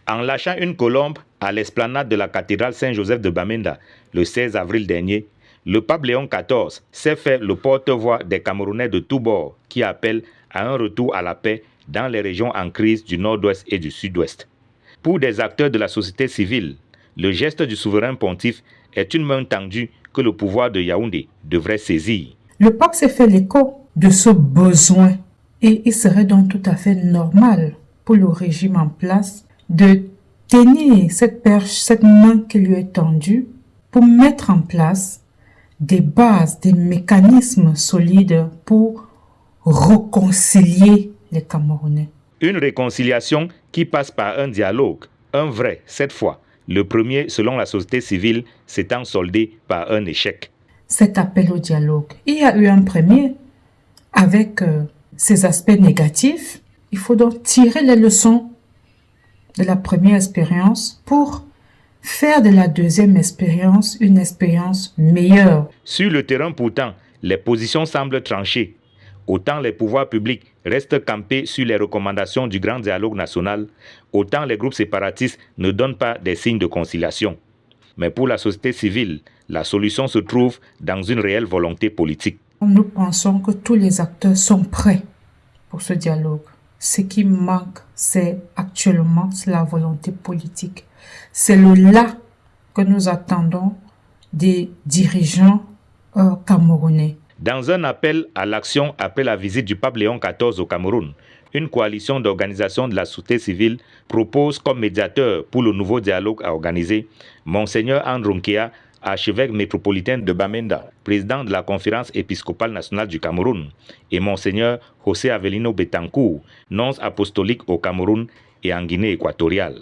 En lâchant une colombe à l'esplanade de la cathédrale Saint-Joseph de Bamenda le 16 avril dernier, le pape Léon XIV s'est fait le porte-voix des Camerounais de tous bords qui appellent à un retour à la paix dans les régions en crise du nord-ouest et du sud-ouest. Pour des acteurs de la société civile, le geste du souverain pontife est une main tendue que le pouvoir de Yaoundé devrait saisir. Le pape s'est fait l'écho de ce besoin et il serait donc tout à fait normal pour le régime en place de tenir cette perche, cette main qui lui est tendue pour mettre en place des bases, des mécanismes solides pour réconcilier les Camerounais. Une réconciliation qui passe par un dialogue, un vrai cette fois. Le premier, selon la société civile, s'étant soldé par un échec. Cet appel au dialogue, il y a eu un premier avec ses aspects négatifs. Il faut donc tirer les leçons de la première expérience pour faire de la deuxième expérience une expérience meilleure. Sur le terrain pourtant, les positions semblent tranchées. Autant les pouvoirs publics restent campés sur les recommandations du grand dialogue national, autant les groupes séparatistes ne donnent pas des signes de conciliation. Mais pour la société civile, la solution se trouve dans une réelle volonté politique. Nous pensons que tous les acteurs sont prêts pour ce dialogue. Ce qui manque, c'est actuellement la volonté politique. C'est le là que nous attendons des dirigeants camerounais. Dans un appel à l'action après la visite du pape Léon XIV au Cameroun, une coalition d'organisations de la société civile propose comme médiateur pour le nouveau dialogue à organiser Monseigneur Andronkea, archevêque métropolitain de Bamenda, président de la conférence épiscopale nationale du Cameroun, et Monseigneur José Avelino Betancourt, nonce apostolique au Cameroun et en Guinée équatoriale.